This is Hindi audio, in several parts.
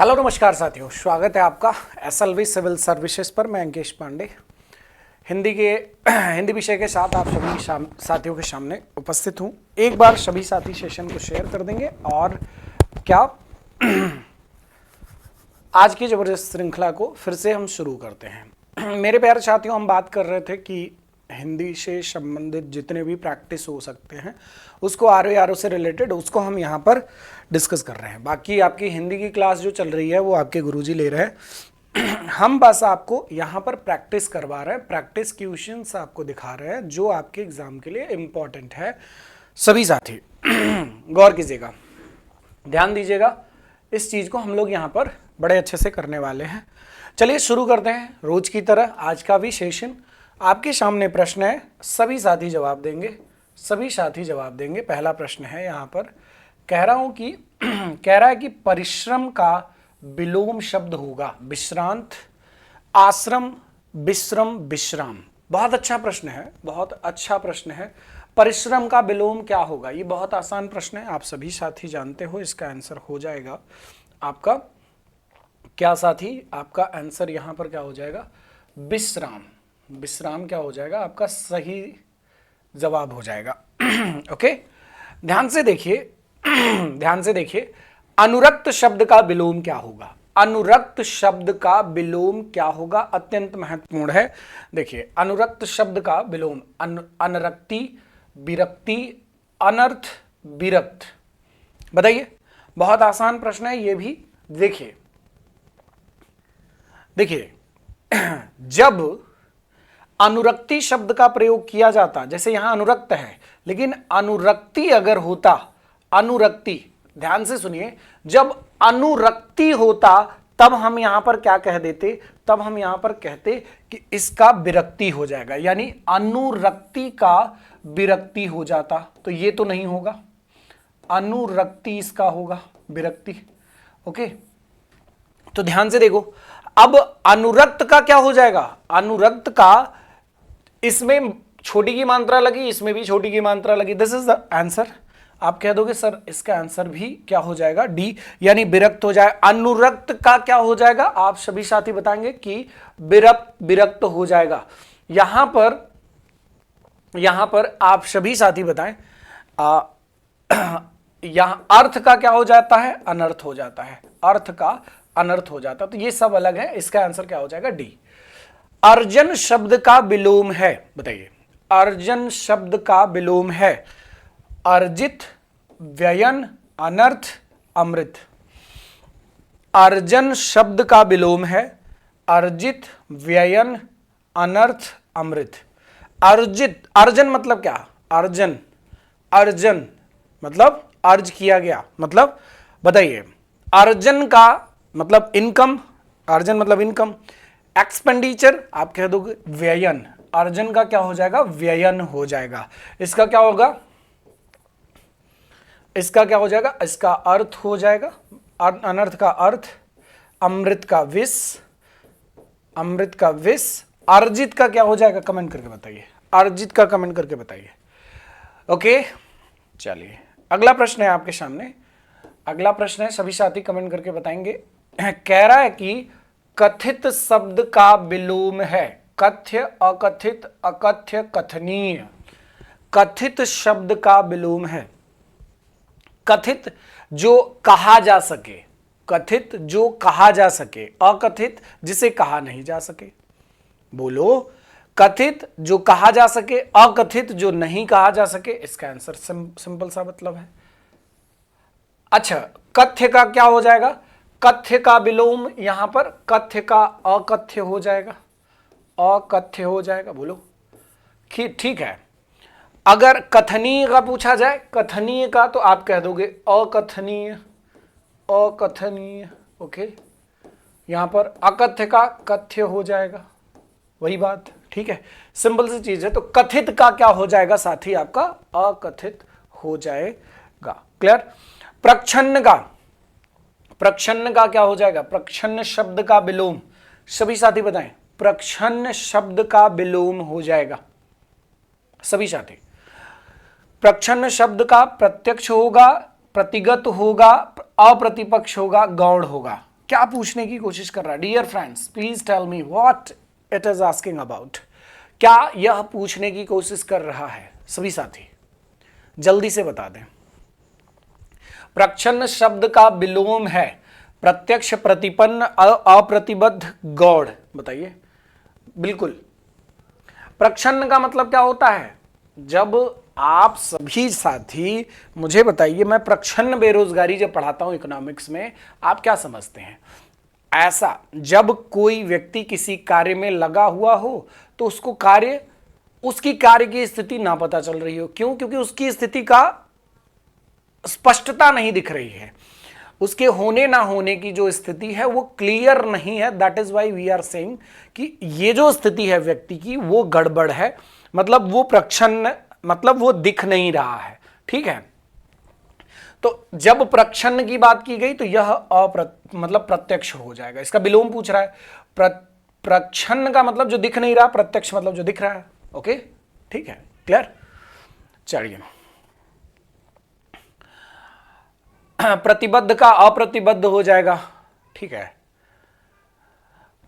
हेलो नमस्कार साथियों, स्वागत है आपका एसएलवी सिविल सर्विसेज पर। मैं अंकेश पांडे हिंदी विषय के साथ आप सभी साथियों के सामने उपस्थित हूं। एक बार सभी साथी सेशन को शेयर कर देंगे और क्या आज की जबरदस्त श्रृंखला को फिर से हम शुरू करते हैं। मेरे प्यारे साथियों, हम बात कर रहे थे कि हिंदी से संबंधित जितने भी प्रैक्टिस हो सकते हैं उसको आर से रिलेटेड उसको हम यहाँ पर डिस्कस कर रहे हैं। बाकी आपकी हिंदी की क्लास जो चल रही है वो आपके गुरुजी ले रहे हैं। हम बस आपको यहाँ पर प्रैक्टिस करवा रहे हैं, प्रैक्टिस क्वेश्चंस आपको दिखा रहे हैं जो आपके एग्जाम के लिए इम्पोर्टेंट है। सभी साथी गौर कीजिएगा, ध्यान दीजिएगा, इस चीज़ को हम लोग यहाँ पर बड़े अच्छे से करने वाले हैं। चलिए शुरू करते हैं। रोज की तरह आज का भी सेशन आपके सामने प्रश्न है, सभी साथी जवाब देंगे, सभी साथी जवाब देंगे। पहला प्रश्न है यहाँ पर, कह रहा है कि परिश्रम का विलोम शब्द होगा विश्रांत, आश्रम, विश्रम, विश्राम। बहुत अच्छा प्रश्न है, बहुत अच्छा प्रश्न है। परिश्रम का विलोम क्या होगा? ये बहुत आसान प्रश्न है, आप सभी साथी जानते हो। इसका आंसर हो जाएगा आपका क्या साथी? आपका आंसर यहाँ पर क्या हो जाएगा? विश्राम। विश्राम क्या हो जाएगा? आपका सही जवाब हो जाएगा। ओके, ध्यान से देखिए, ध्यान से देखिए। अनुरक्त शब्द का विलोम क्या होगा? अनुरक्त शब्द का विलोम क्या होगा? अत्यंत महत्वपूर्ण है। देखिए, अनुरक्त शब्द का विलोम अनरक्ति, विरक्ति, अनर्थ, विरक्त। बताइए, बहुत आसान प्रश्न है ये भी। देखिए देखिए जब अनुरक्ति शब्द का प्रयोग किया जाता, जैसे यहां अनुरक्त है लेकिन अनुरक्ति अगर होता, अनुरक्ति, ध्यान से सुनिए, जब अनुरक्ति होता तब हम यहां पर क्या कह देते? तब हम यहां पर कहते कि इसका विरक्ति हो जाएगा, यानी अनुरक्ति का विरक्ति हो जाता। तो ये तो नहीं होगा, अनुरक्ति इसका होगा, विरक्ति। ओके, तो ध्यान से देखो, अब अनुरक्त का क्या हो जाएगा? अनुरक्त का, इसमें छोटी की मात्रा लगी, इसमें भी छोटी की मात्रा लगी। This is the answer. आप कह दोगे सर इसका आंसर भी क्या हो जाएगा? डी, यानी विरक्त हो जाए। अनुरक्त का क्या हो जाएगा? आप सभी साथी बताएंगे कि विरक्त हो जाएगा। यहां पर आप सभी साथी बताएं, यहां अर्थ का क्या हो जाता है? अनर्थ हो जाता है, अर्थ का अनर्थ हो जाता। तो ये सब अलग है, इसका आंसर क्या हो जाएगा? डी। अर्जन शब्द का विलोम है, बताइए। अर्जन शब्द का विलोम है अर्जित, व्ययन, अनर्थ, अमृत। अर्जन शब्द का विलोम है अर्जित, व्ययन, अनर्थ, अमृत। अर्जित, अर्जन मतलब क्या? अर्जन, अर्जन मतलब अर्ज किया गया, मतलब बताइए। अर्जन का मतलब इनकम, अर्जन मतलब इनकम। एक्सपेंडिचर आप कह दोगे व्ययन, अर्जन का क्या हो जाएगा? व्ययन हो जाएगा। इसका क्या होगा? इसका क्या हो जाएगा? इसका अर्थ हो जाएगा, अनर्थ का अर्थ, अमृत का विष, अमृत का विष। अर्जित का क्या हो जाएगा? कमेंट करके बताइए, अर्जित का कमेंट करके बताइए। ओके, चलिए अगला प्रश्न है आपके सामने। अगला प्रश्न है, सभी साथी कमेंट करके बताएंगे। कह रहा है कि कथित शब्द का विलोम है कथ्य, अकथित, अकथ्य, कथनीय। कथित शब्द का विलोम है कथित जो कहा जा सके, कथित जो कहा जा सके, अकथित जिसे कहा नहीं जा सके। बोलो, कथित जो कहा जा सके, अकथित जो नहीं कहा जा सके। इसका आंसर सिंपल सा मतलब है। अच्छा, कथ्य का क्या हो जाएगा? कथ्य का विलोम यहां पर कथ्य का अकथ्य हो जाएगा, अकथ्य हो जाएगा। बोलो, ठीक है। अगर कथनीय का पूछा जाए, कथनीय का, तो आप कह दोगे अकथनीय, अकथनीय। ओके, यहां पर अकथ्य का कथ्य हो जाएगा, वही बात। ठीक है, सिंपल सी चीज है। तो कथित का क्या हो जाएगा साथी? आपका अकथित हो जाएगा। क्लियर? प्रच्छन्न का, प्रच्छन्न का क्या हो जाएगा? प्रच्छन्न शब्द का विलोम, सभी साथी बताएं। प्रच्छन्न शब्द का विलोम हो जाएगा, सभी साथी। प्रच्छन्न शब्द का प्रत्यक्ष होगा, प्रतिगत होगा, अप्रतिपक्ष होगा, गौण होगा। क्या पूछने की कोशिश कर रहा है? Dear friends, please tell me what it is asking about. क्या यह पूछने की कोशिश कर रहा है? सभी साथी जल्दी से बता दें। प्रच्छन्न शब्द का विलोम है प्रत्यक्ष, प्रतिपन्न, अप्रतिबद्ध, गौड़। बताइए। बिल्कुल। प्रच्छन्न का मतलब क्या होता है? जब आप सभी साथी मुझे बताइए, मैं प्रच्छन्न बेरोजगारी जब पढ़ाता हूं इकोनॉमिक्स में, आप क्या समझते हैं? ऐसा जब कोई व्यक्ति किसी कार्य में लगा हुआ हो तो उसकी कार्य की स्थिति ना पता चल रही हो। क्यों? क्योंकि उसकी स्थिति का स्पष्टता नहीं दिख रही है, उसके होने ना होने की जो स्थिति है वो क्लियर नहीं है। That is why we are saying कि ये जो स्थिति है व्यक्ति की वो गड़बड़ है, मतलब वो प्रच्छन्न, मतलब वो दिख नहीं रहा है। ठीक है, तो जब प्रच्छन्न की बात की गई तो यह मतलब प्रत्यक्ष हो जाएगा। इसका विलोम पूछ रहा है। प्रच्छन्न का मतलब जो दिख नहीं रहा, प्रत्यक्ष मतलब जो दिख रहा है। ओके, ठीक है, क्लियर। चलिए, प्रतिबद्ध का अप्रतिबद्ध हो जाएगा। ठीक है,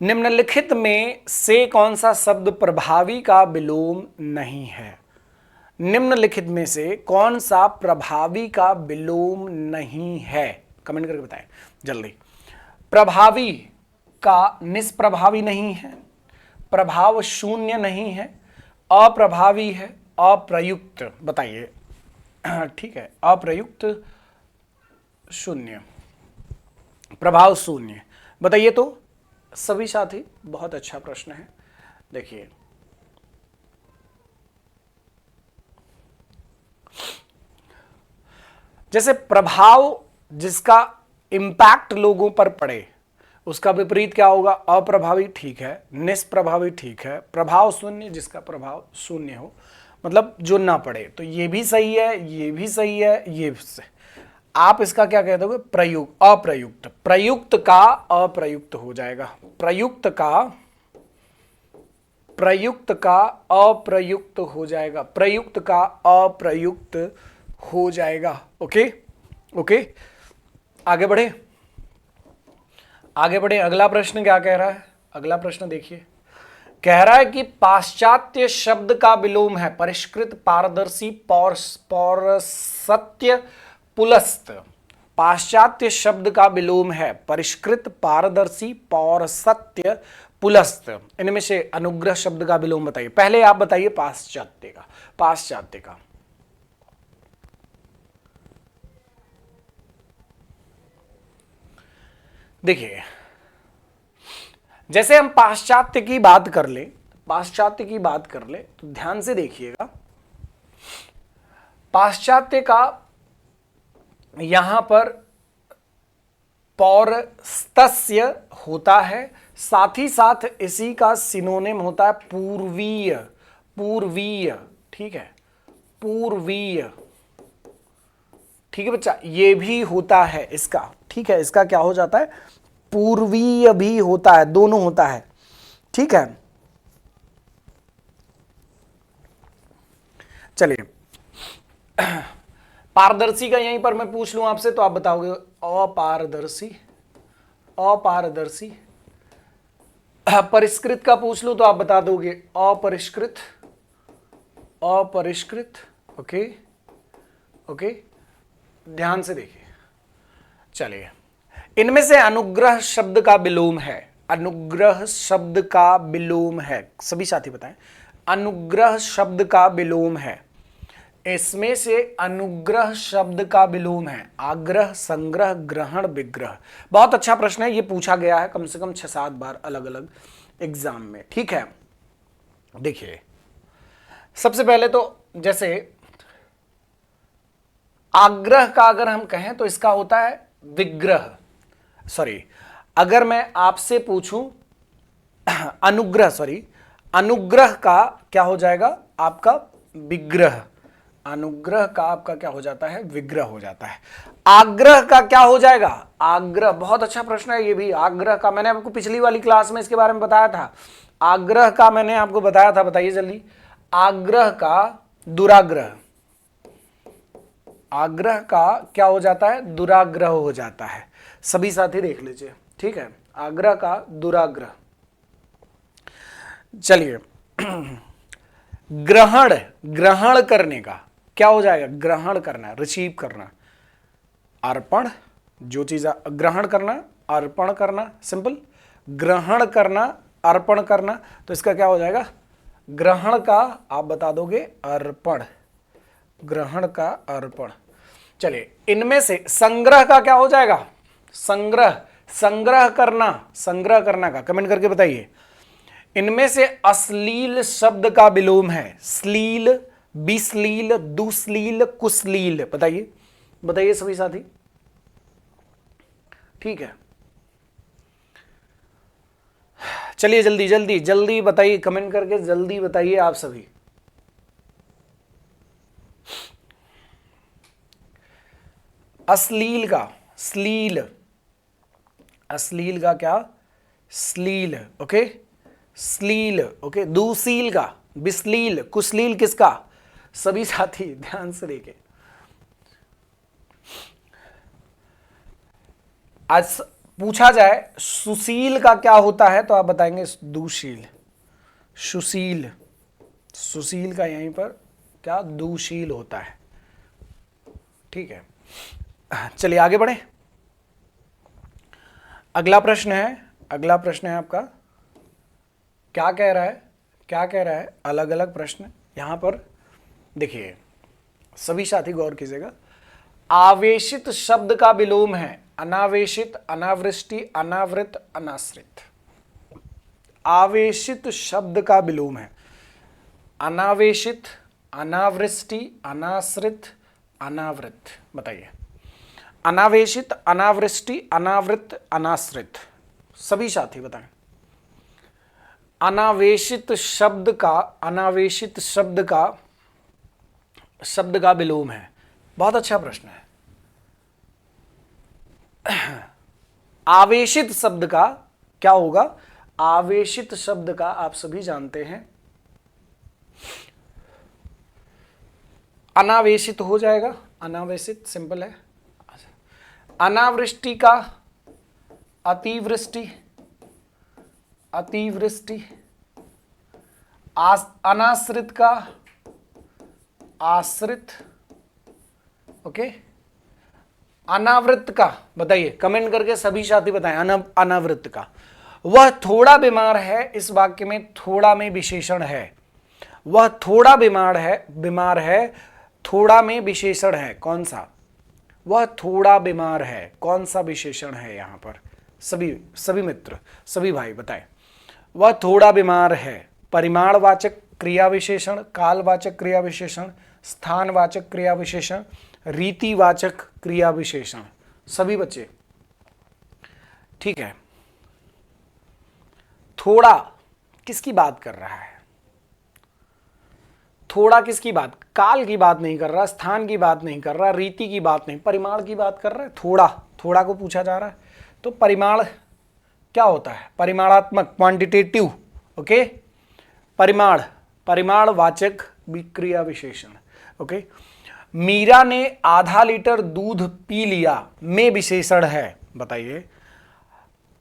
निम्नलिखित में से कौन सा शब्द प्रभावी का विलोम नहीं है? निम्नलिखित में से कौन सा प्रभावी का विलोम नहीं है? कमेंट करके बताएं जल्दी। प्रभावी का निष्प्रभावी नहीं है, प्रभाव शून्य नहीं है, अप्रभावी है, अप्रयुक्त। बताइए। ठीक है, अप्रयुक्त, शून्य, प्रभाव शून्य। बताइए तो सभी साथी। बहुत अच्छा प्रश्न है। देखिए, जैसे प्रभाव जिसका इंपैक्ट लोगों पर पड़े उसका विपरीत क्या होगा? अप्रभावी। ठीक है, निष्प्रभावी। ठीक है, प्रभाव शून्य, जिसका प्रभाव शून्य हो, मतलब जो ना पड़े। तो ये भी सही है, ये भी सही है, ये भी सही। आप इसका क्या कहते हो? प्रयुक्त, अप्रयुक्त। प्रयुक्त का अप्रयुक्त हो जाएगा, प्रयुक्त का अप्रयुक्त हो जाएगा, प्रयुक्त का अप्रयुक्त हो जाएगा। ओके ओके, आगे बढ़े, आगे बढ़े। अगला प्रश्न क्या कह रहा है? अगला प्रश्न देखिए, कह रहा है कि पाश्चात्य शब्द का विलोम है परिष्कृत, पारदर्शी, पौरसत्य, पुलस्त। पाश्चात्य शब्द का विलोम है परिष्कृत, पारदर्शी, पौरसत्य, पुलस्त। इनमें से अनुग्रह शब्द का विलोम बताइए। पहले आप बताइए पाश्चात्य का। पाश्चात्य का देखिए, जैसे हम पाश्चात्य की बात कर ले, पाश्चात्य की बात कर ले तो ध्यान से देखिएगा। पाश्चात्य का यहां पर पौरस्तस्य होता है, साथ ही साथ इसी का सिनोनिम होता है पूर्वीय। पूर्वीय, ठीक है, पूर्वीय। ठीक है बच्चा, ये भी होता है इसका। ठीक है, इसका क्या हो जाता है? पूर्वीय भी होता है, दोनों होता है। ठीक है, चलिए। पारदर्शी का यहीं पर मैं पूछ लूं आपसे तो आप बताओगे अपारदर्शी, अपारदर्शी। परिष्कृत का पूछ लूं तो आप बता दोगे अपरिष्कृत, अपरिष्कृत। ओके ओके, ध्यान से देखिए। चलिए, इनमें से अनुग्रह शब्द का विलोम है। अनुग्रह शब्द का विलोम है, सभी साथी बताएं। अनुग्रह शब्द का विलोम है। इसमें से अनुग्रह शब्द का विलोम है आग्रह, संग्रह, ग्रहण, विग्रह। बहुत अच्छा प्रश्न है, ये पूछा गया है कम से कम 6-7 बार अलग अलग एग्जाम में। ठीक है, देखिए, सबसे पहले तो जैसे आग्रह का अगर हम कहें तो इसका होता है विग्रह। सॉरी, अगर मैं आपसे पूछूं अनुग्रह, सॉरी, अनुग्रह का क्या हो जाएगा? आपका विग्रह। अनुग्रह का आपका क्या हो जाता है? विग्रह हो जाता है। आग्रह का क्या हो जाएगा? आग्रह। बहुत अच्छा प्रश्न है ये भी। आग्रह का मैंने आपको पिछली वाली क्लास में इसके बारे में बताया था। आग्रह का मैंने आपको बताया था, बताइए जल्दी। आग्रह का दुराग्रह। आग्रह का क्या हो जाता है? दुराग्रह हो जाता है। सभी साथी देख लीजिए, ठीक है, आग्रह का दुराग्रह। चलिए ग्रहण, ग्रहण करने का क्या हो जाएगा? ग्रहण करना, रिसीव करना। अर्पण, जो चीज ग्रहण करना, अर्पण करना, सिंपल। ग्रहण करना, अर्पण करना, तो इसका क्या हो जाएगा? ग्रहण का आप बता दोगे अर्पण, ग्रहण का अर्पण। चलिए इनमें से संग्रह का क्या हो जाएगा? संग्रह, संग्रह करना, संग्रह करना का कमेंट करके बताइए। इनमें से अश्लील शब्द का विलोम है श्लील, बिश्लील, दुश्लील, कुश्लील। बताइए, बताइए सभी साथी। ठीक है, चलिए जल्दी जल्दी जल्दी बताइए, कमेंट करके जल्दी बताइए आप सभी। अश्लील का श्लील, अश्लील का क्या? श्लील, ओके, श्लील, ओके। दुशील का बिश्लील, कुश्लील किसका? सभी साथी ध्यान से देखें। आज पूछा जाए सुशील का क्या होता है तो आप बताएंगे दुशील, सुशील, सुशील का यहीं पर क्या? दुशील होता है। ठीक है, चलिए आगे बढ़े। अगला प्रश्न है, अगला प्रश्न है आपका, क्या कह रहा है? क्या कह रहा है? अलग अलग प्रश्न यहां पर देखिए, सभी साथी गौर कीजिएगा। आवेशित शब्द का विलोम है अनावेशित, अनावृष्टि, अनावृत, अनाश्रित। आवेशित शब्द का विलोम है अनावेशित, अनावृष्टि, अनाश्रित, अनावृत। बताइए, अनावेशित, अनावृष्टि, अनावृत, अनाश्रित। सभी साथी बताएं। अनावेशित शब्द का, अनावेशित शब्द का विलोम है। बहुत अच्छा प्रश्न है। आवेशित शब्द का क्या होगा? आवेशित शब्द का आप सभी जानते हैं अनावेशित हो जाएगा, अनावेशित सिंपल है। अनावृष्टि का अतिवृष्टि, अतिवृष्टि। अनाश्रित का आश्रित, ओके। अनावृत का बताइए, कमेंट करके सभी साथी बताएं। अनावृत का, वह थोड़ा बीमार है, इस वाक्य में थोड़ा में विशेषण है। वह थोड़ा बीमार है, बीमार है, थोड़ा में विशेषण है। कौन सा? वह थोड़ा बीमार है, कौन सा विशेषण है यहां पर? सभी सभी मित्र, सभी भाई बताएं। वह थोड़ा बीमार है, परिमाणवाचक क्रिया विशेषण, कालवाचक क्रिया विशेषण, स्थानवाचक क्रिया विशेषण, रीतिवाचक क्रिया विशेषण। सभी बच्चे ठीक है। थोड़ा किसकी बात कर रहा है? थोड़ा किसकी बात? काल की बात नहीं कर रहा, स्थान की बात नहीं कर रहा, रीति की बात नहीं, परिमाण की बात कर रहा है। थोड़ा, थोड़ा को पूछा जा रहा है। तो परिमाण क्या होता है? परिमाणात्मक, क्वांटिटेटिव, ओके। परिमाण, परिमाणवाचक क्रिया विशेषण, ओके। मीरा ने आधा लीटर दूध पी लिया में विशेषण है। बताइए,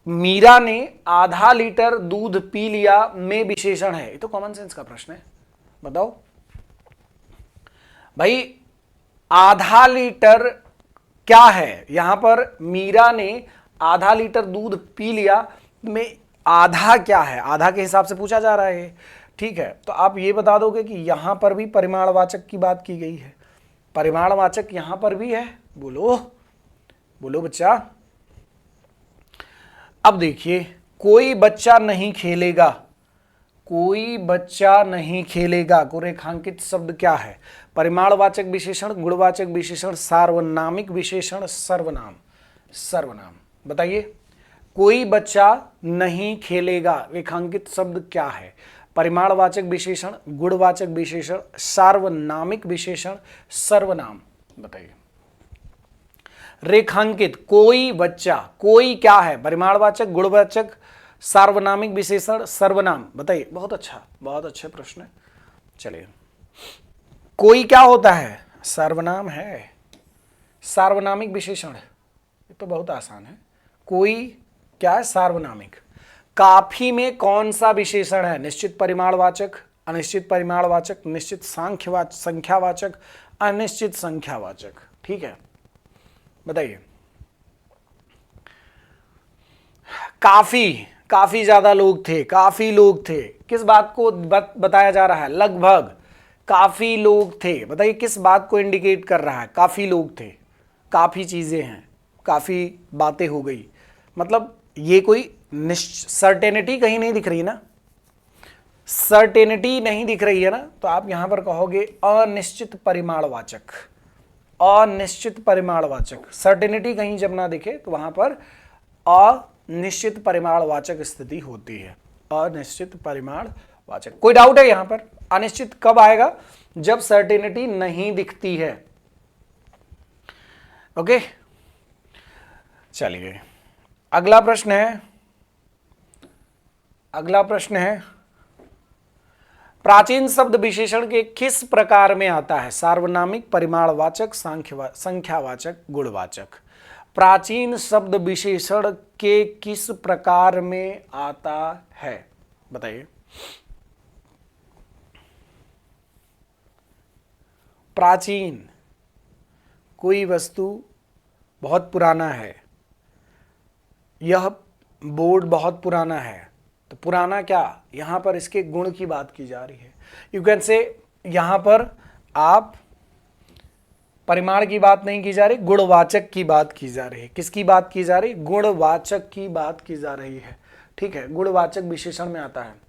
मीरा ने आधा लीटर दूध पी लिया में विशेषण है। ये तो कॉमन सेंस का प्रश्न है। बताओ भाई, आधा लीटर क्या है यहां पर? मीरा ने आधा लीटर दूध पी लिया में आधा क्या है? आधा के हिसाब से पूछा जा रहा है, ठीक है। तो आप ये बता दोगे कि यहां पर भी परिमाणवाचक की बात की गई है, परिमाणवाचक यहां पर भी है। बोलो बोलो बच्चा। अब देखिए, कोई बच्चा नहीं खेलेगा, कोई बच्चा नहीं खेलेगा को रेखांकित शब्द क्या है? परिमाणवाचक विशेषण, गुणवाचक विशेषण, सार्वनामिक विशेषण, सर्वनाम। सर्वनाम। बताइए, कोई बच्चा नहीं खेलेगा रेखांकित शब्द क्या है? परिमाणवाचक विशेषण, गुणवाचक विशेषण, सार्वनामिक विशेषण, सर्वनाम। बताइए, रेखांकित कोई बच्चा, कोई क्या है? परिमाणवाचक, गुणवाचक, सार्वनामिक विशेषण, सर्वनाम। बताइए, बहुत अच्छा, बहुत अच्छे प्रश्न। चलिए, कोई क्या होता है? सर्वनाम है। सार्वनामिक विशेषण, ये तो बहुत आसान है। कोई क्या है? सार्वनामिक। काफी में कौन सा विशेषण है? निश्चित परिमाणवाचक, अनिश्चित परिमाणवाचक, निश्चित संख्यावाचक, अनिश्चित संख्यावाचक। ठीक है, बताइए। काफी ज्यादा लोग थे, काफी लोग थे, किस बात को बताया जा रहा है? लगभग काफी लोग थे, बताइए किस बात को इंडिकेट कर रहा है? काफी लोग थे, काफी चीजें हैं, काफी बातें हो गई, मतलब ये कोई सर्टेनिटी कहीं नहीं दिख रही ना, सर्टेनिटी नहीं दिख रही है ना, तो आप यहां पर कहोगे अनिश्चित परिमाणवाचक। अनिश्चित परिमाणवाचक, सर्टेनिटी कहीं जब ना दिखे तो वहां पर अनिश्चित परिमाणवाचक स्थिति होती है। अनिश्चित परिमाणवाचक। कोई डाउट है यहां पर? अनिश्चित कब आएगा? जब सर्टेनिटी नहीं दिखती है। ओके, चलिए अगला प्रश्न है। अगला प्रश्न है, प्राचीन शब्द विशेषण के किस प्रकार में आता है? सार्वनामिक, परिमाणवाचक, संख्यावाचक, गुणवाचक। प्राचीन शब्द विशेषण के किस प्रकार में आता है? बताइए। प्राचीन, कोई वस्तु बहुत पुराना है, यह बोर्ड बहुत पुराना है, तो पुराना क्या? यहां पर इसके गुण की बात की जा रही है। यू कैन से यहां पर आप परिमाण की बात नहीं की जा रही, गुणवाचक की बात की जा रही है। किसकी बात की जा रही? गुणवाचक की बात की जा रही है। ठीक है, गुणवाचक विशेषण में आता है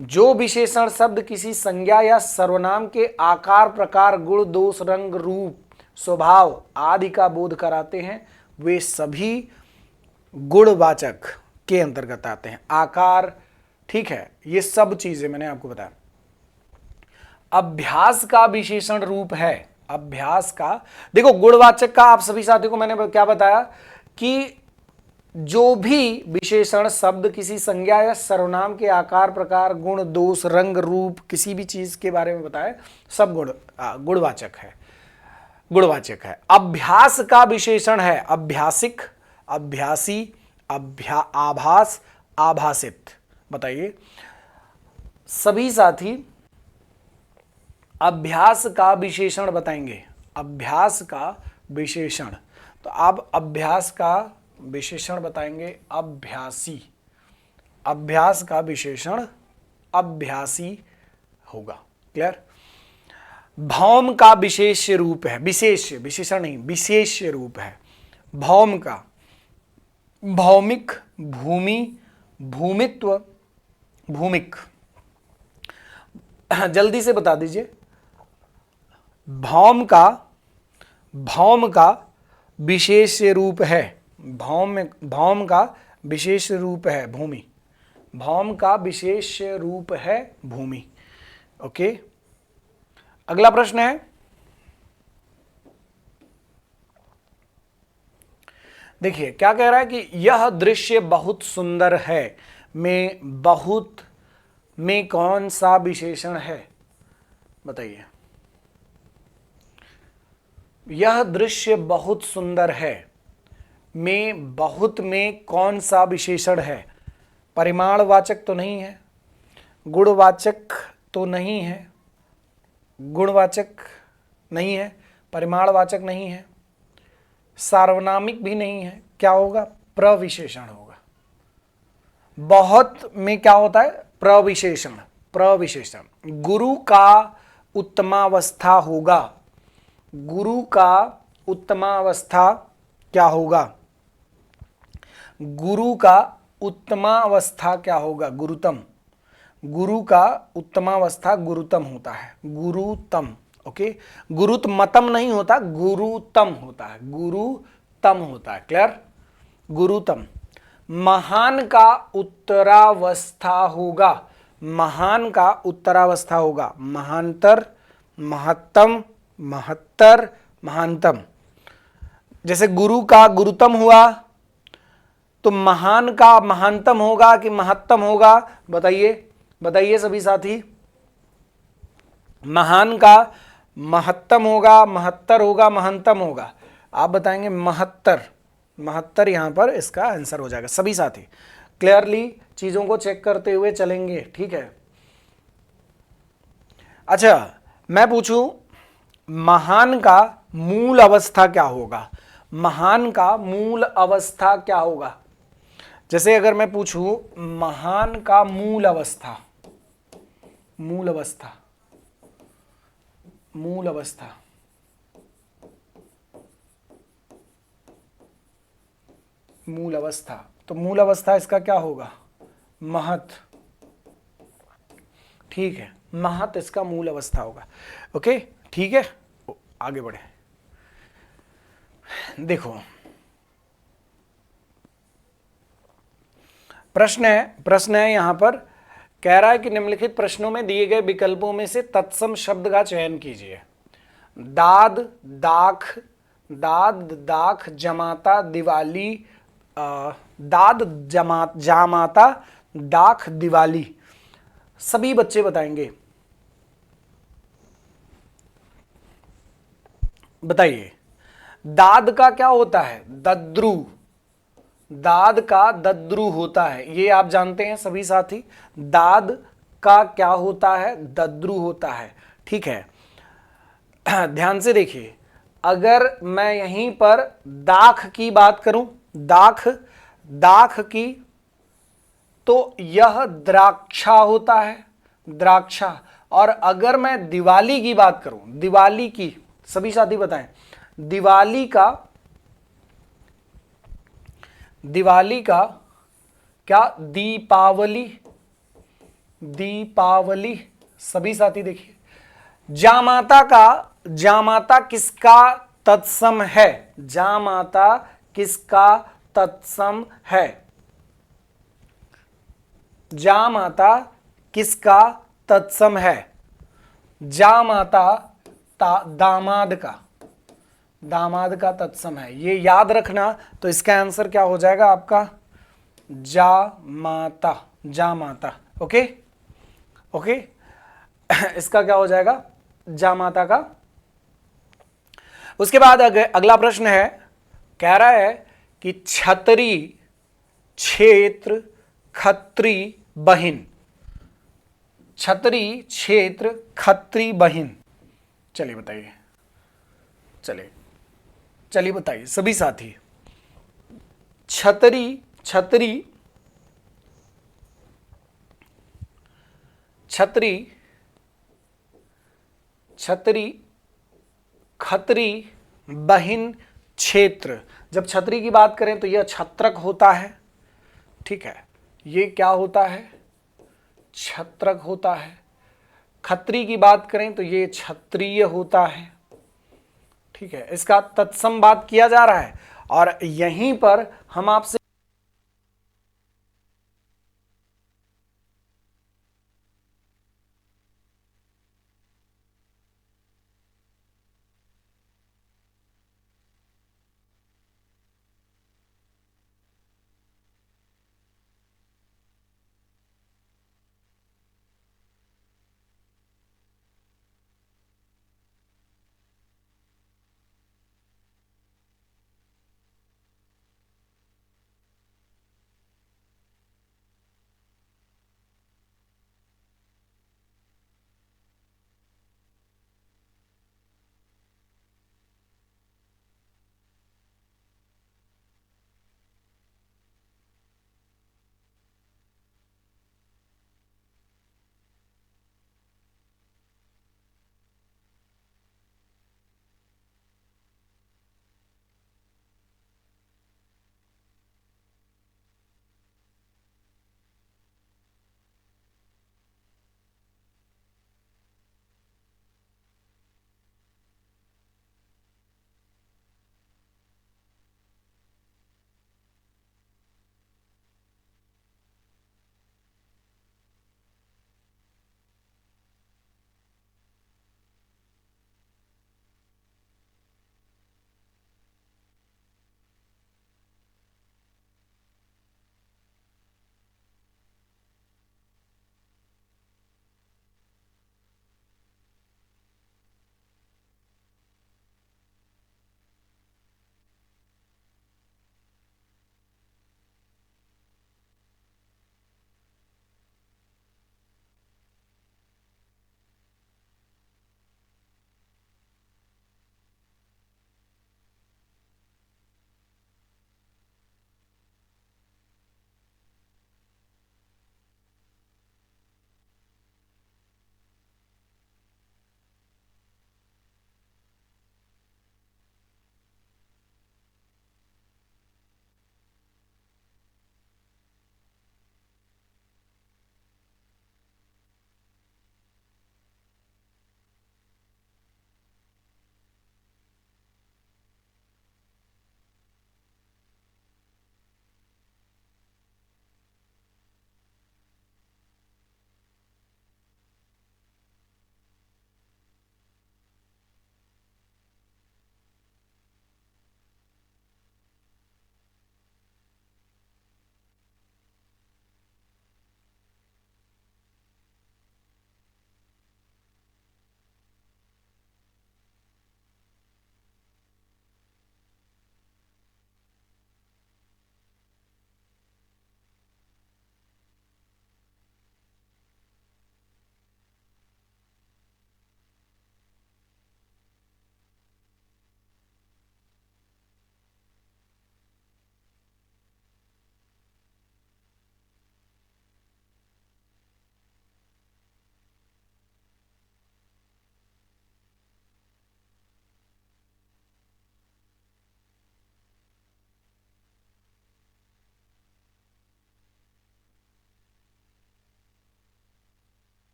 जो विशेषण शब्द किसी संज्ञा या सर्वनाम के आकार, प्रकार, गुण, दोष, रंग, रूप, स्वभाव आदि का बोध कराते हैं, वे सभी गुणवाचक के अंतर्गत आते हैं। आकार, ठीक है, ये सब चीजें मैंने आपको बताया। अभ्यास का विशेषण रूप है। अभ्यास का, देखो गुणवाचक का आप सभी साथियों को मैंने क्या बताया कि जो भी विशेषण शब्द किसी संज्ञा या सर्वनाम के आकार, प्रकार, गुण, दोष, रंग, रूप, किसी भी चीज के बारे में बताए, सब गुणवाचक है, गुणवाचक है। अभ्यास का विशेषण है अभ्यासिक, अभ्यासी, आभास, आभासित। बताइए सभी साथी अभ्यास का विशेषण बताएंगे। अभ्यास का विशेषण, तो आप अभ्यास का विशेषण बताएंगे अभ्यासी। अभ्यास का विशेषण अभ्यासी होगा। क्लियर? भौम का विशेष रूप है, विशेष, विशेषण नहीं, विशेष रूप है भौम का। भौमिक, भूमि, भूमित्व, भूमिक। जल्दी से बता दीजिए। भौम का विशेष रूप है, भौम का विशेष रूप है भूमि। भौम का विशेष रूप है भूमि। ओके, अगला प्रश्न है, देखिए क्या कह रहा है कि यह दृश्य बहुत सुंदर है में बहुत में कौन सा विशेषण है? बताइए। यह दृश्य बहुत सुंदर है में बहुत में कौन सा विशेषण है? परिमाणवाचक तो नहीं है, गुणवाचक तो नहीं है, गुणवाचक नहीं है, परिमाणवाचक नहीं है, सार्वनामिक भी नहीं है। क्या होगा? प्रविशेषण होगा। बहुत में क्या होता है? प्रविशेषण। प्रविशेषण गुरु का उत्तमावस्था होगा। गुरु का उत्तमावस्था क्या होगा? गुरु का उत्तमावस्था क्या होगा? गुरुतम। गुरु का उत्तमावस्था गुरुतम होता है, गुरुतम। ओके, गुरुतमतम नहीं होता, गुरुतम होता है, गुरुतम होता है। क्लियर? गुरुतम। महान का उत्तरावस्था होगा। महान का उत्तरावस्था होगा। महांतर, महत्तम, महत्तर, महानतम। जैसे गुरु का गुरुतम हुआ तो महान का महानतम होगा कि महत्तम होगा? बताइए, बताइए सभी साथी। महान का महत्तम होगा, महत्तर होगा, महानतम होगा? आप बताएंगे महत्तर। 72 यहां पर इसका आंसर हो जाएगा। सभी साथी क्लियरली चीजों को चेक करते हुए चलेंगे, ठीक है। अच्छा, मैं पूछूं महान का मूल अवस्था क्या होगा? महान का मूल अवस्था क्या होगा? जैसे अगर मैं पूछूं महान का मूल अवस्था, मूल अवस्था, मूल अवस्था, मूल अवस्था, तो मूल अवस्था इसका क्या होगा? महत, ठीक है, महत इसका मूल अवस्था होगा। ओके, ठीक है, आगे बढ़े। देखो प्रश्न है यहां पर, कह रहा है कि निम्नलिखित प्रश्नों में दिए गए विकल्पों में से तत्सम शब्द का चयन कीजिए। दाद, दाख, दाद, दाख, जमाता, दिवाली, दाद, जामाता, दाख, दिवाली। सभी बच्चे बताएंगे, बताइए। दाद का क्या होता है? दद्रु, दाद का दद्रु होता है, ये आप जानते हैं सभी साथी। दाद का क्या होता है? दद्रु होता है, ठीक है। ध्यान से देखिए, अगर मैं यहीं पर दाख की बात करूं, दाख, दाख की, तो यह द्राक्षा होता है, द्राक्षा। और अगर मैं दिवाली की बात करूं, दिवाली की, सभी साथी बताएं, दिवाली का, दिवाली का क्या? दीपावली, दीपावली। सभी साथी देखिए, जामाता का, जामाता किसका तत्सम है? जामाता किसका तत्सम है? जामाता किसका तत्सम है? जामाता दामाद का, दामाद का तत्सम है, ये याद रखना। तो इसका आंसर क्या हो जाएगा आपका? जामाता, जामाता। Okay, okay. इसका क्या हो जाएगा? जामाता का। उसके बाद अगला प्रश्न है, कह रहा है कि छतरी, क्षेत्र, खत्री, बहिन। छतरी, क्षेत्र, खत्री, बहिन। चलिए बताइए, चलिए चलिए बताइए सभी साथी। छतरी, छतरी, छतरी, छतरी, खत्री, बहिन, क्षेत्र। जब छतरी की बात करें तो यह छत्रक होता है, ठीक है, ये क्या होता है? छत्रक होता है। खत्री की बात करें तो ये क्षत्रिय होता है, ठीक है। इसका तत्सम बात किया जा रहा है, और यहीं पर हम आपसे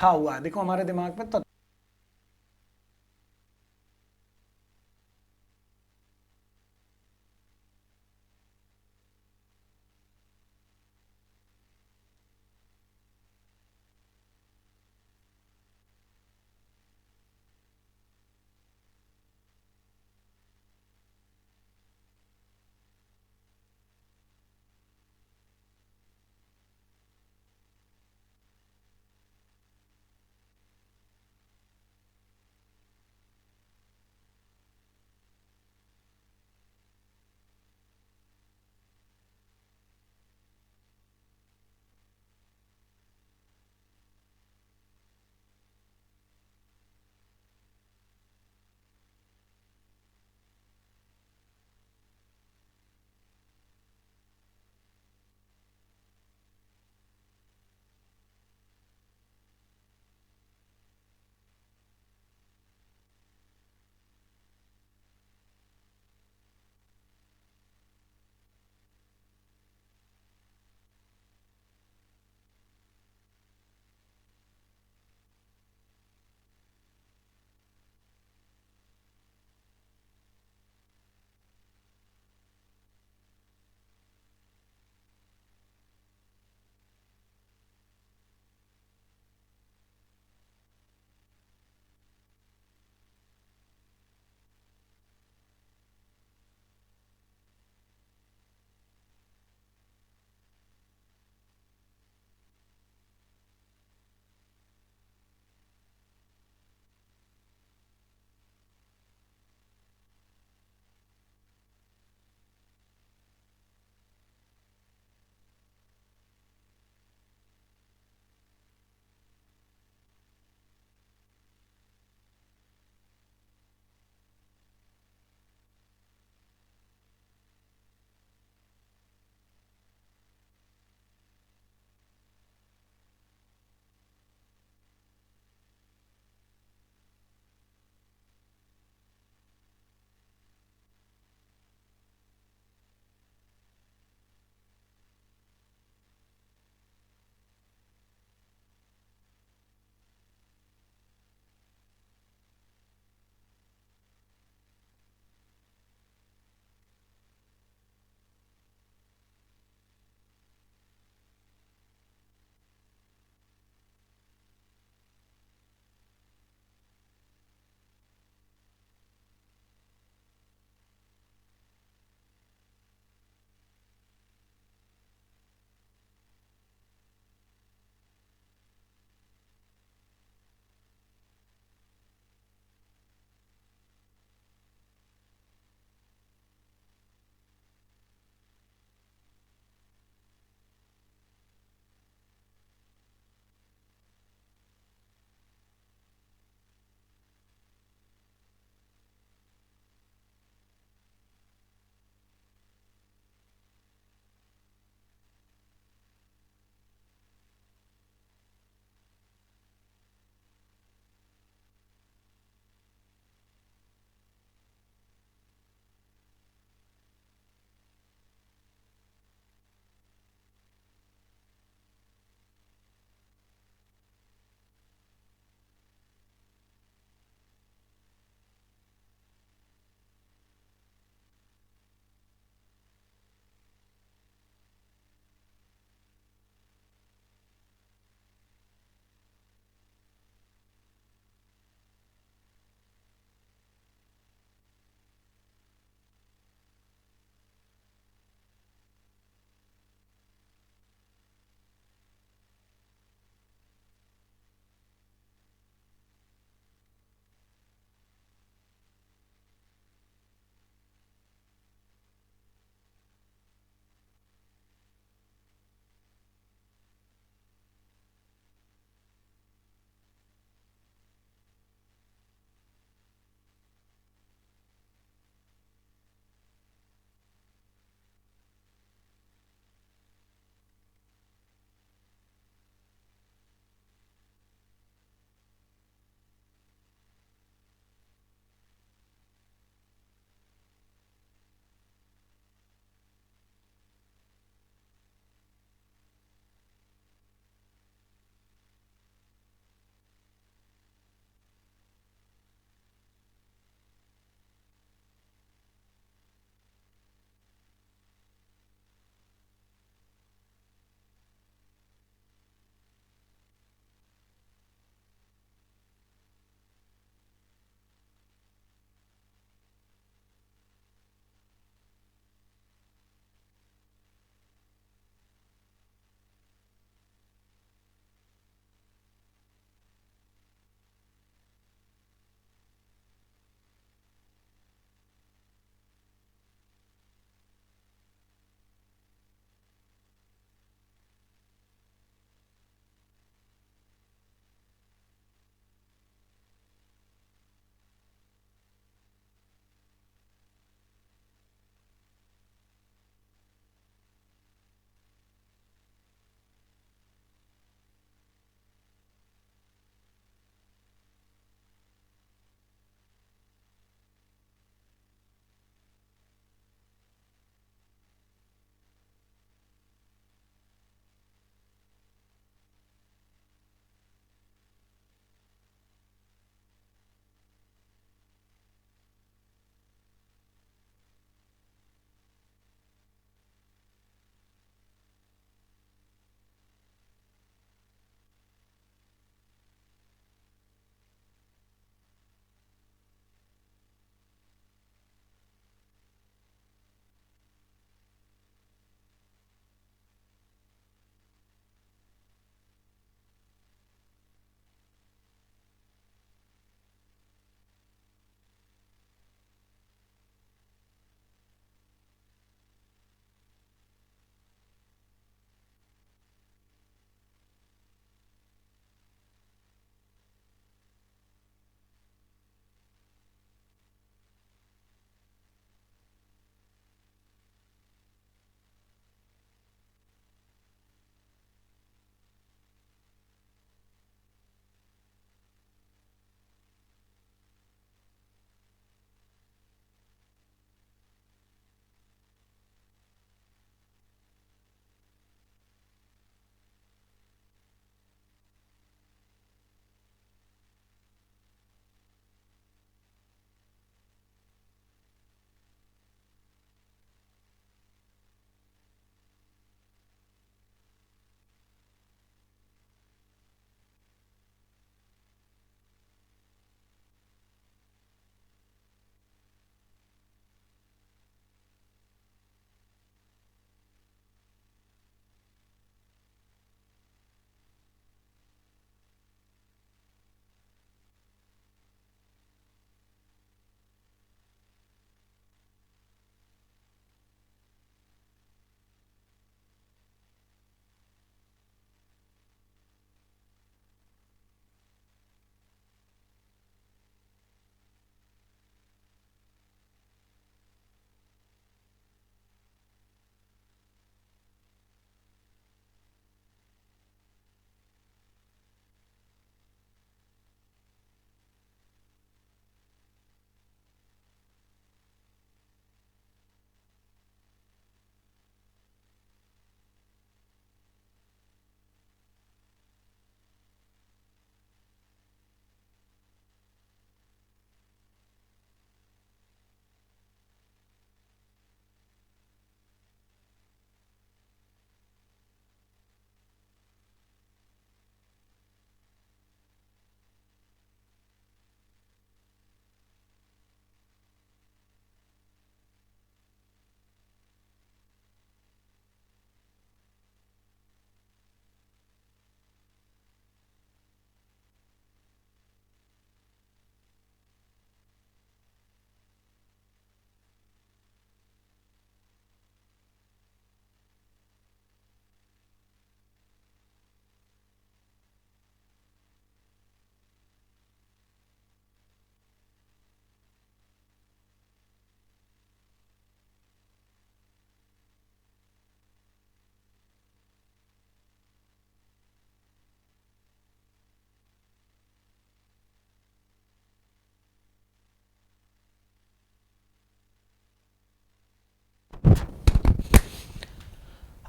लिखा हुआ है, देखो हमारे दिमाग में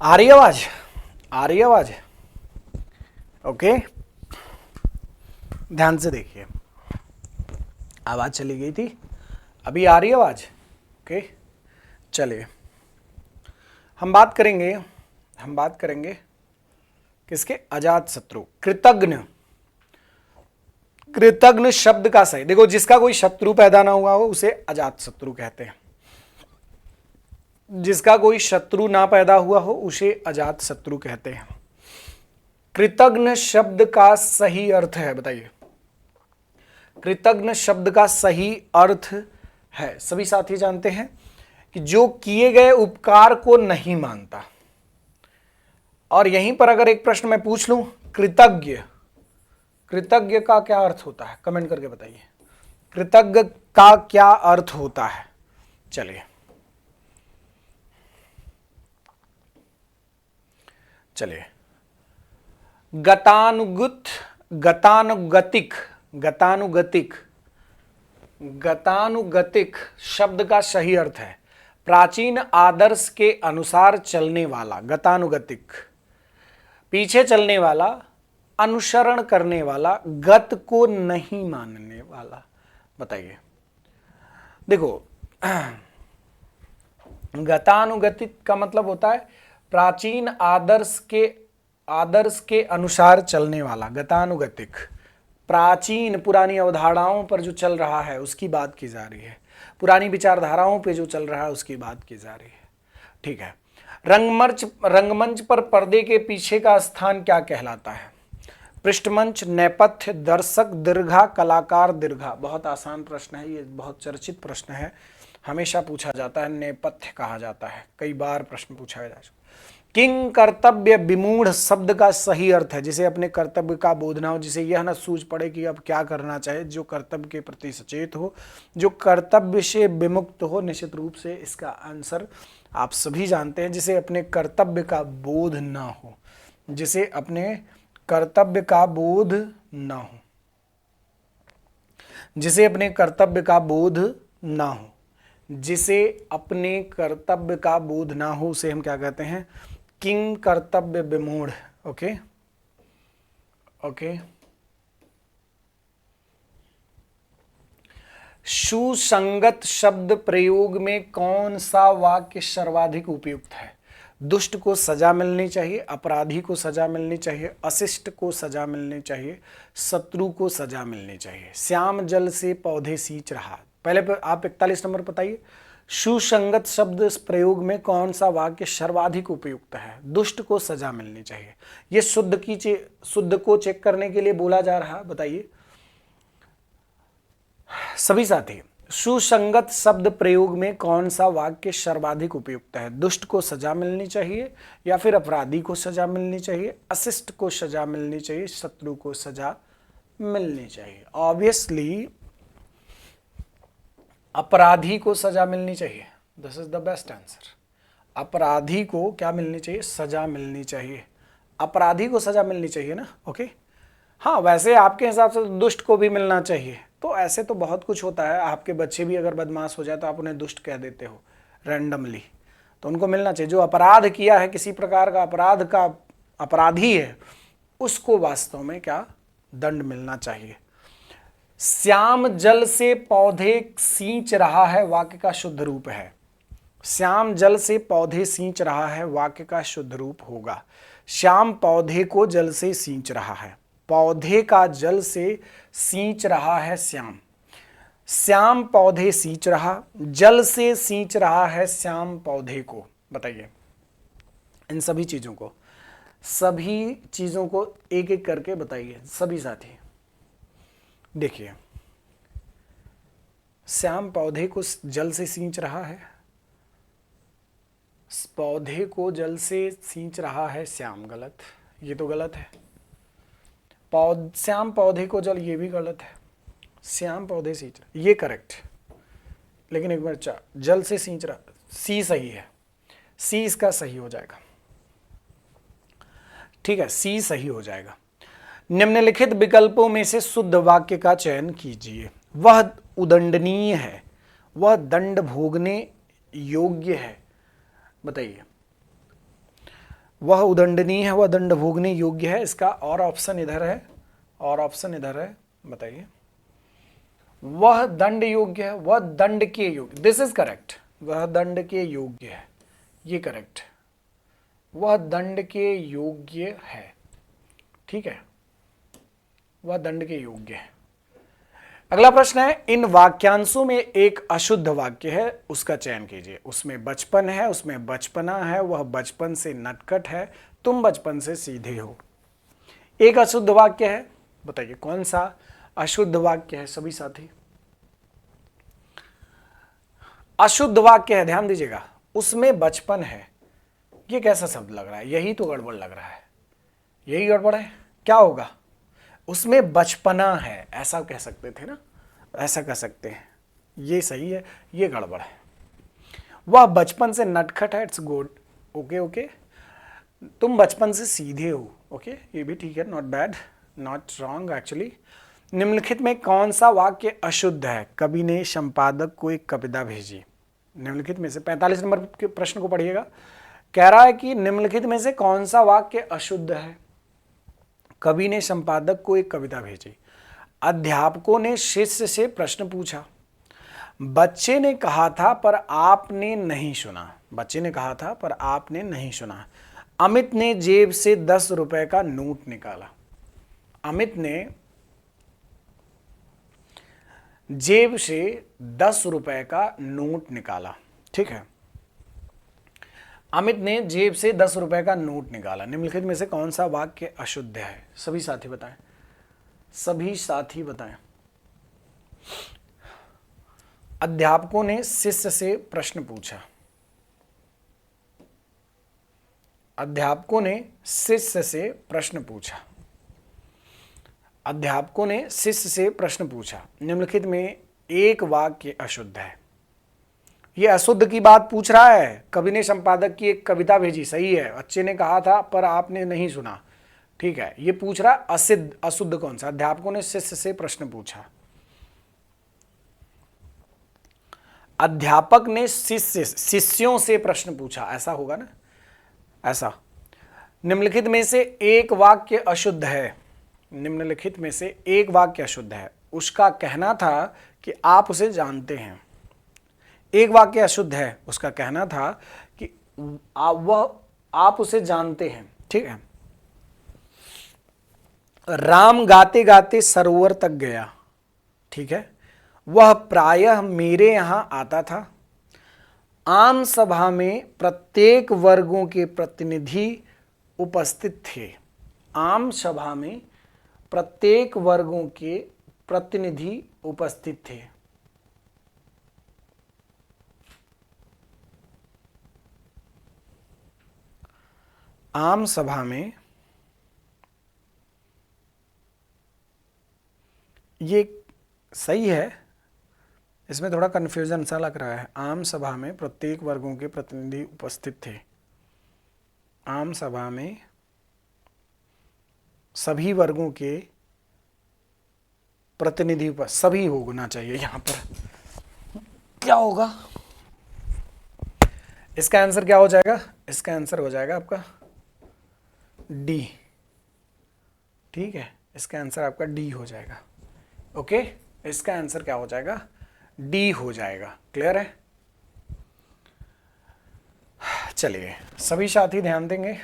आ रही आवाज? आ रही आवाज? ओके, ध्यान से देखिए, आवाज चली गई थी, अभी आ रही आवाज? ओके, चलिए हम बात करेंगे किसके? अजात शत्रु। कृतघ्न, कृतघ्न शब्द का सही देखो, जिसका कोई शत्रु पैदा ना हुआ हो उसे अजात शत्रु कहते हैं, जिसका कोई शत्रु ना पैदा हुआ हो उसे अजात शत्रु कहते हैं। कृतघ्न शब्द का सही अर्थ है, बताइए, कृतघ्न शब्द का सही अर्थ है, सभी साथी जानते हैं कि जो किए गए उपकार को नहीं मानता। और यहीं पर अगर एक प्रश्न मैं पूछ लूं, कृतज्ञ, कृतज्ञ का क्या अर्थ होता है? कमेंट करके बताइए, कृतज्ञ का क्या अर्थ होता है? चलिए गतानुगत, गतानुगतिक, गतानुगतिक, गतानुगतिक शब्द का सही अर्थ है प्राचीन आदर्श के अनुसार चलने वाला। गतानुगतिक, पीछे चलने वाला, अनुसरण करने वाला, गत को नहीं मानने वाला। बताइए, देखो गतानुगतिक का मतलब होता है प्राचीन आदर्श के अनुसार चलने वाला। गतानुगतिक प्राचीन पुरानी अवधारणाओं पर जो चल रहा है उसकी बात की जा रही है, पुरानी विचारधाराओं पे जो चल रहा है उसकी बात की जा रही है। ठीक है, रंगमंच पर पर्दे के पीछे का स्थान क्या कहलाता है? पृष्ठमंच, नेपथ्य, दर्शक दीर्घा, कलाकार दीर्घा। बहुत आसान प्रश्न है ये, बहुत चर्चित प्रश्न है, हमेशा पूछा जाता है, नेपथ्य कहा जाता है, कई बार प्रश्न पूछा जा चुका। किंग कर्तव्य विमूढ़ शब्द का सही अर्थ है जिसे अपने कर्तव्य का बोध ना हो, जिसे यह न सूझ पड़े कि अब क्या करना चाहिए, जो कर्तव्य के प्रति सचेत हो, जो कर्तव्य से विमुक्त हो। निश्चित रूप से इसका आंसर आप सभी जानते हैं, जिसे अपने कर्तव्य का बोध ना हो, जिसे अपने कर्तव्य का बोध ना हो, जिसे अपने कर्तव्य का बोध ना हो, जिसे अपने कर्तव्य का बोध ना हो, उसे हम क्या कहते हैं? किंग कर्तव्य विमूढ़। ओके ओके, सुसंगत शब्द प्रयोग में कौन सा वाक्य सर्वाधिक उपयुक्त है? दुष्ट को सजा मिलनी चाहिए, अपराधी को सजा मिलनी चाहिए, अशिष्ट को सजा मिलनी चाहिए, शत्रु को सजा मिलनी चाहिए। श्याम जल से पौधे सींच रहा। पहले आप 41 नंबर बताइए, सुसंगत शब्द प्रयोग में कौन सा वाक्य सर्वाधिक उपयुक्त है? दुष्ट को सजा मिलनी चाहिए, ये शुद्ध को चेक करने के लिए बोला जा रहा है। बताइए सभी साथी, सुसंगत शब्द प्रयोग में कौन सा वाक्य सर्वाधिक उपयुक्त है? दुष्ट को सजा मिलनी चाहिए, या फिर अपराधी को सजा मिलनी चाहिए, अशिष्ट को सजा मिलनी चाहिए, शत्रु को सजा मिलनी चाहिए? ऑब्वियसली अपराधी को सजा मिलनी चाहिए। This is the best answer. अपराधी को क्या मिलनी चाहिए? सजा मिलनी चाहिए। अपराधी को सजा मिलनी चाहिए ना। ओके, हाँ, वैसे आपके हिसाब से दुष्ट को भी मिलना चाहिए। तो ऐसे तो बहुत कुछ होता है, आपके बच्चे भी अगर बदमाश हो जाए तो आप उन्हें दुष्ट कह देते हो रैंडमली, तो उनको मिलना चाहिए। जो अपराध किया है, किसी प्रकार का अपराध का अपराधी है, उसको वास्तव में क्या दंड मिलना चाहिए। श्याम जल से पौधे सींच रहा है वाक्य का शुद्ध रूप है। श्याम जल से पौधे सींच रहा है वाक्य का शुद्ध रूप होगा, श्याम पौधे को जल से सींच रहा है। पौधे का जल से सींच रहा है श्याम, श्याम पौधे सींच रहा, जल से सींच रहा है श्याम पौधे को। बताइए इन सभी चीजों को एक एक करके बताइए सभी साथी। देखिए, श्याम पौधे को जल से सींच रहा है, पौधे को जल से सींच रहा है श्याम, गलत, ये तो गलत है। श्याम पौधे को जल, ये भी गलत है। श्याम पौधे सींच रहा, ये करेक्ट, लेकिन एक बार जल से सींच रहा, सी सही है, सी इसका सही हो जाएगा। ठीक है, सी सही हो जाएगा। निम्नलिखित विकल्पों में से शुद्ध वाक्य का चयन कीजिए। वह उदंडनीय है, वह दंड भोगने योग्य है। बताइए, वह उदंडनीय है, वह दंड भोगने योग्य है। इसका और ऑप्शन इधर है, और ऑप्शन इधर है, बताइए। वह दंड योग्य है, वह दंड के योग्य, दिस इज करेक्ट, वह दंड के योग्य है, ये करेक्ट, वह दंड के योग्य है, ठीक है, वह दंड के योग्य है। अगला प्रश्न है, इन वाक्यांशों में एक अशुद्ध वाक्य है, उसका चयन कीजिए। उसमें बचपन है, उसमें बचपना है, वह बचपन से नटखट है, तुम बचपन से सीधे हो। एक अशुद्ध वाक्य है, बताइए कौन सा अशुद्ध वाक्य है सभी साथी? अशुद्ध वाक्य है, ध्यान दीजिएगा, उसमें बचपन है, ये कैसा शब्द लग रहा है? यही तो गड़बड़ लग रहा है, यही गड़बड़ है। क्या होगा? उसमें बचपना है, ऐसा कह सकते थे ना, ऐसा कह सकते हैं, ये सही है, ये गड़बड़ है। वह बचपन से नटखट है, इट्स गुड, ओके ओके। तुम बचपन से सीधे हो, ओके, ये भी ठीक है, not bad, not wrong actually. निम्नलिखित में कौन सा वाक्य अशुद्ध है? कवि ने संपादक को एक कविता भेजी। निम्नलिखित में से 45 नंबर के प्रश्न को पढ़िएगा। कह रहा है कि निम्नलिखित में से कौन सा वाक्य अशुद्ध है? कवि ने संपादक को एक कविता भेजी। अध्यापकों ने शिष्य से प्रश्न पूछा। बच्चे ने कहा था पर आपने नहीं सुना। बच्चे ने कहा था पर आपने नहीं सुना। अमित ने जेब से 10 रुपए का नोट निकाला। अमित ने जेब से 10 रुपए का नोट निकाला, ठीक है। अमित ने जेब से 10 रुपए का नोट निकाला। निम्नलिखित में से कौन सा वाक्य अशुद्ध है? सभी साथी बताएं, सभी साथी बताएं। अध्यापकों ने शिष्य से प्रश्न पूछा। अध्यापकों ने शिष्य से प्रश्न पूछा। अध्यापकों ने शिष्य से प्रश्न पूछा। निम्नलिखित में एक वाक्य अशुद्ध है। ये अशुद्ध की बात पूछ रहा है। कवि ने संपादक की एक कविता भेजी, सही है। बच्चे ने कहा था पर आपने नहीं सुना, ठीक है। ये पूछ रहा असिद्ध, अशुद्ध कौन सा? अध्यापकों ने शिष्य से प्रश्न पूछा। अध्यापक ने शिष्यों से प्रश्न पूछा, ऐसा होगा ना, ऐसा। निम्नलिखित में से एक वाक्य अशुद्ध है। निम्नलिखित में से एक वाक्य अशुद्ध है। उसका कहना था कि आप उसे जानते हैं। एक वाक्य अशुद्ध है, उसका कहना था कि आप उसे जानते हैं, ठीक है। राम गाते गाते सरोवर तक गया, ठीक है। वह प्रायः मेरे यहां आता था। आम सभा में प्रत्येक वर्गों के प्रतिनिधि उपस्थित थे। आम सभा में प्रत्येक वर्गों के प्रतिनिधि उपस्थित थे। आम सभा में, ये सही है, इसमें थोड़ा कंफ्यूजन सा लग रहा है। आम सभा में प्रत्येक वर्गों के प्रतिनिधि उपस्थित थे। आम सभा में सभी वर्गों के प्रतिनिधि सभी होना चाहिए। यहां पर क्या होगा? इसका आंसर क्या हो जाएगा? इसका आंसर हो जाएगा आपका डी, ठीक है। इसका आंसर आपका डी हो जाएगा, ओके। इसका आंसर क्या हो जाएगा? डी हो जाएगा। क्लियर है? चलिए, सभी साथी ध्यान देंगे।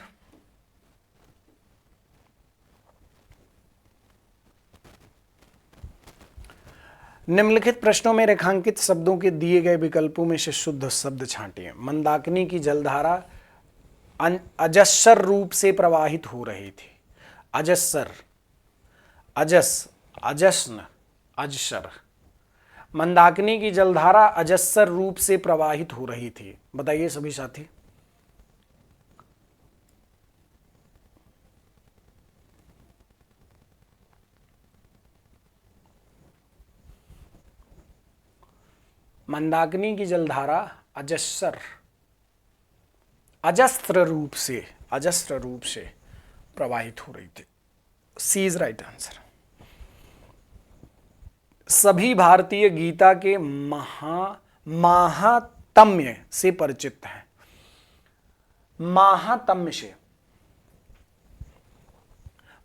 निम्नलिखित प्रश्नों में रेखांकित शब्दों के दिए गए विकल्पों में से शुद्ध शब्द छांटिए। मंदाकिनी की जलधारा अजस्र रूप से प्रवाहित हो रही थी। अजस्र, अजस्न, अजसर। मंदाकिनी की जलधारा अजस्र रूप से प्रवाहित हो रही थी। बताइए सभी साथी। मंदाकिनी की जलधारा अजस्र रूप से प्रवाहित हो रही थी। सी इज राइट आंसर। सभी भारतीय गीता के महात्म्य से परिचित हैं। महात्म्य से,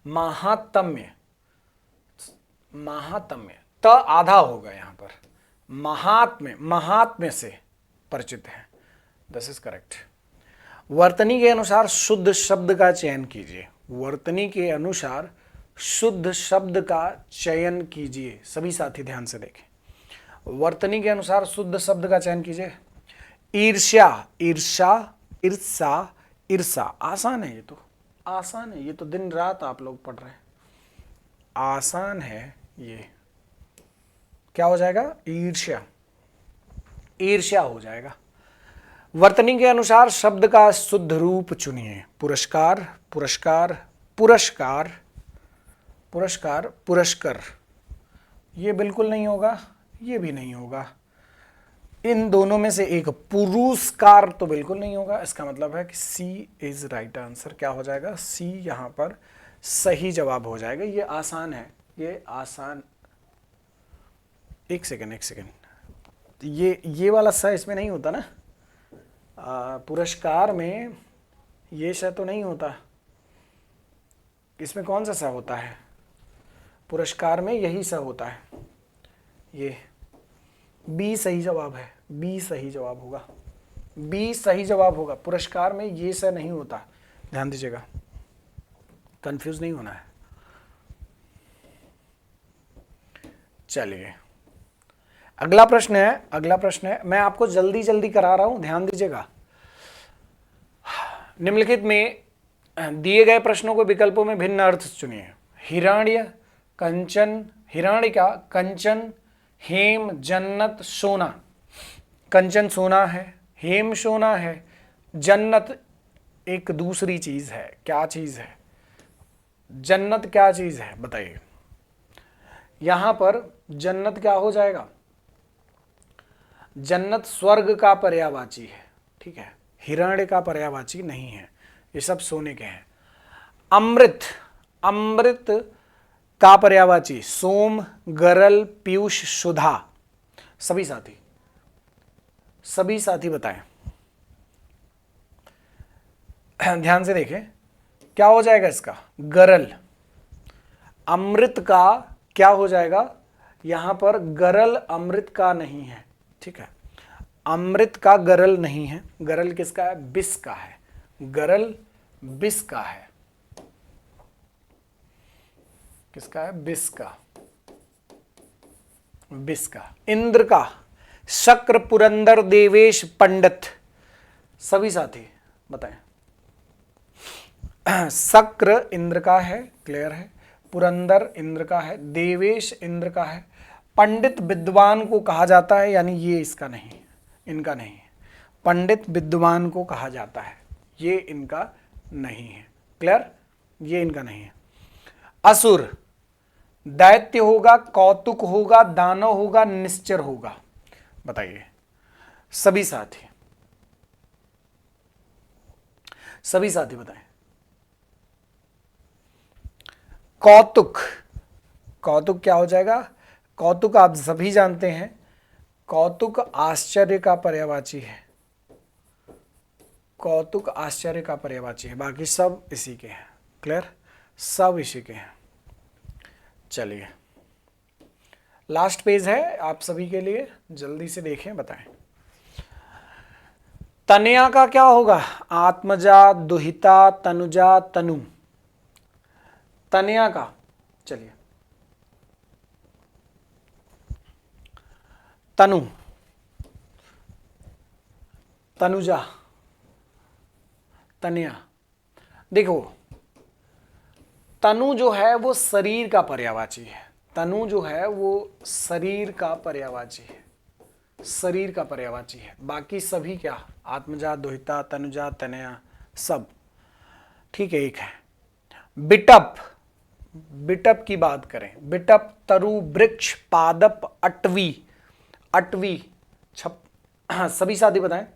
महात्म्य, महात्म्य, त आधा होगा यहां पर, महात्म्य, महात्म्य से परिचित है, दिस इज करेक्ट। वर्तनी के अनुसार शुद्ध शब्द का चयन कीजिए, वर्तनी के अनुसार शुद्ध शब्द का चयन कीजिए। सभी साथी ध्यान से देखें, वर्तनी के अनुसार शुद्ध शब्द का चयन कीजिए। ईर्ष्या, ईर्षा, ईर्षा, ईर्षा, आसान है ये तो, आसान है ये तो, दिन रात आप लोग पढ़ रहे हैं, आसान है ये। क्या हो जाएगा? ईर्ष्या, ईर्ष्या हो जाएगा। वर्तनी के अनुसार शब्द का शुद्ध रूप चुनिए। पुरस्कार, पुरस्कार, पुरस्कार, पुरस्कार, पुरस्कार, ये बिल्कुल नहीं होगा, ये भी नहीं होगा। इन दोनों में से एक, पुरस्कार तो बिल्कुल नहीं होगा। इसका मतलब है कि सी इज राइट आंसर। क्या हो जाएगा? सी यहां पर सही जवाब हो जाएगा। ये आसान है, ये आसान। एक सेकेंड, एक सेकेंड, ये वाला स इसमें नहीं होता ना, पुरस्कार में ये स तो नहीं होता। इसमें कौन सा स होता है? पुरस्कार में यही स होता है। ये बी सही जवाब है, बी सही जवाब होगा, बी सही जवाब होगा। पुरस्कार में ये स नहीं होता, ध्यान दीजिएगा, कंफ्यूज नहीं होना है। चलिए अगला प्रश्न है, अगला प्रश्न है, मैं आपको जल्दी जल्दी करा रहा हूं, ध्यान दीजिएगा। निम्नलिखित में दिए गए प्रश्नों को विकल्पों में भिन्न अर्थ चुनिए। हिरण्य, कंचन, हिरण्यिका, कंचन, हेम, जन्नत, सोना। कंचन सोना है, हेम सोना है, जन्नत एक दूसरी चीज है। क्या चीज है? जन्नत क्या चीज है बताइए। यहां पर जन्नत क्या हो जाएगा? जन्नत स्वर्ग का पर्यायवाची है, ठीक है, हिरण्य का पर्यायवाची नहीं है, ये सब सोने के हैं। अमृत, अमृत का पर्यायवाची सोम, गरल, पीयूष, सुधा। सभी साथी, सभी साथी बताएं, ध्यान से देखें, क्या हो जाएगा इसका? गरल। अमृत का क्या हो जाएगा? यहां पर गरल अमृत का नहीं है, ठीक है, अमृत का गरल नहीं है। गरल किसका है? विष का है, गरल विष का है। किसका है? विष का, विष का। इंद्र का शक्र, पुरंदर, देवेश, पंडित। सभी साथी बताएं। शक्र इंद्र का है, क्लियर है, पुरंदर इंद्र का है, देवेश इंद्र का है, पंडित विद्वान को कहा जाता है, यानी ये इसका नहीं, इनका नहीं है। पंडित विद्वान को कहा जाता है, ये इनका नहीं है, क्लियर, ये इनका नहीं है। असुर, दैत्य होगा, कौतुक होगा, दानव होगा, निश्चर होगा। बताइए सभी साथी, सभी साथी बताएं। कौतुक, कौतुक क्या हो जाएगा? कौतुक आप सभी जानते हैं, कौतुक आश्चर्य का पर्यायवाची है, कौतुक आश्चर्य का पर्यायवाची है, बाकी सब इसी के हैं, क्लियर, सब इसी के हैं। चलिए लास्ट पेज है आप सभी के लिए, जल्दी से देखें, बताएं। तनया का क्या होगा? आत्मजा, दुहिता, तनुजा, तनु। तनया का, चलिए, तनु, तनुजा, तनया। देखो तनु जो है वो शरीर का पर्यायवाची है, तनु जो है वो शरीर का पर्यायवाची है, शरीर का पर्यायवाची है। बाकी सभी क्या? आत्मजा, दुहिता, तनुजा, तनया, सब ठीक है, एक है। बिटप, बिटप की बात करें, बिटप, तरु, वृक्ष, पादप, अटवी, अटवी, छप, सभी साथी बताएं।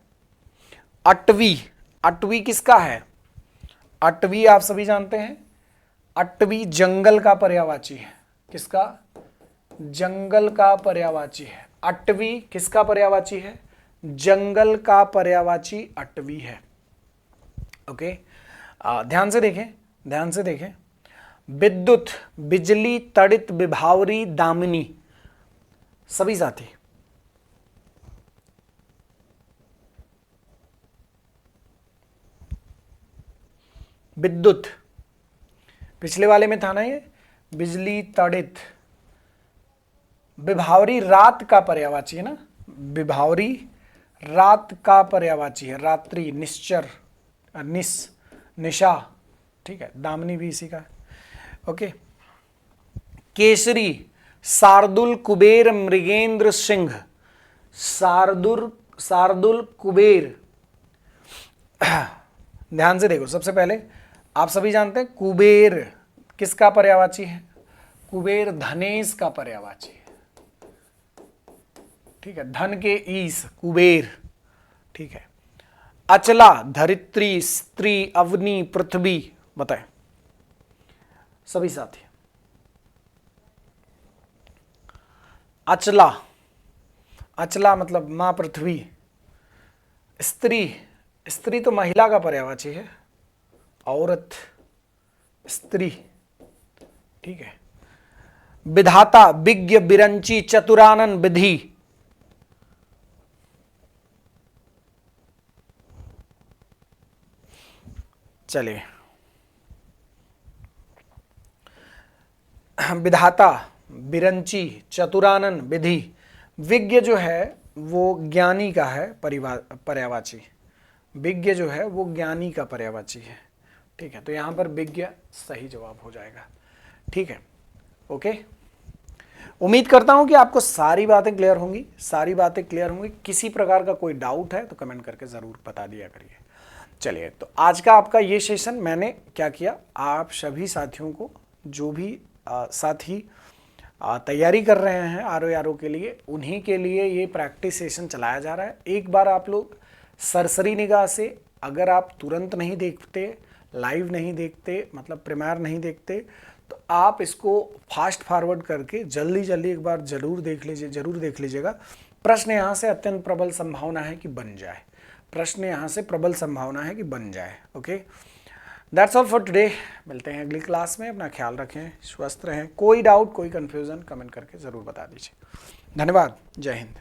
अटवी, अटवी किसका है? अटवी आप सभी जानते हैं, अटवी जंगल का पर्यायवाची है। किसका? जंगल का पर्यायवाची है। अटवी किसका पर्यायवाची है? जंगल का पर्यायवाची अटवी है। ओके, ध्यान से देखें, ध्यान से देखें। विद्युत, बिजली, तड़ित, विभावरी, दामिनी। सभी साथी विद्युत, पिछले वाले में था ना ये, बिजली, तड़ित, विभावरी रात का पर्यायवाची है ना, विभावरी रात का पर्यायवाची है, रात्रि, निश्चर, निशा, ठीक है, दामिनी भी इसी का है। ओके। केसरी, शार्दुल, कुबेर, मृगेंद्र सिंह। शार्दुल, कुबेर। ध्यान से देखो, सबसे पहले आप सभी जानते हैं कुबेर किसका पर्यायवाची है? कुबेर धनेश का पर्यायवाची है, ठीक है, धन के ईस, कुबेर, ठीक है। अचला, धरित्री, स्त्री, अवनी, पृथ्वी। बताएं सभी साथी। अचला, अचला मतलब मां पृथ्वी। स्त्री, स्त्री तो महिला का पर्यायवाची है, औरत, स्त्री, ठीक है। विधाता, विज्ञ, बिरंची, चतुरानन, विधि। चलिए, विधाता, बिरंची, चतुरानन, विधि। विज्ञ जो है वो ज्ञानी का है पर्यायवाची, विज्ञ जो है वो ज्ञानी का पर्यायवाची है, ठीक है। तो यहां पर विज्ञ सही जवाब हो जाएगा, ठीक है। ओके, उम्मीद करता हूं कि आपको सारी बातें क्लियर होंगी, सारी बातें क्लियर होंगी। किसी प्रकार का कोई डाउट है तो कमेंट करके ज़रूर बता दिया करिए। चलिए, तो आज का आपका ये सेशन मैंने क्या किया, आप सभी साथियों को, जो भी साथी तैयारी कर रहे हैं आरओ के लिए, उन्हीं के लिए ये प्रैक्टिस सेशन चलाया जा रहा है। एक बार आप लोग सरसरी निगाह से, अगर आप तुरंत नहीं देखते, लाइव नहीं देखते, मतलब प्रीमियर नहीं देखते, तो आप इसको फास्ट फॉरवर्ड करके जल्दी एक बार जरूर देख लीजिएगा। प्रश्न यहाँ से अत्यंत प्रबल संभावना है कि बन जाए, प्रश्न यहाँ से प्रबल संभावना है कि बन जाए। Okay, that's all for today. मिलते हैं अगली क्लास में। अपना ख्याल रखें, स्वस्थ रहें। कोई डाउट, कोई कंफ्यूजन कमेंट करके ज़रूर बता दीजिए। धन्यवाद। जय हिंद।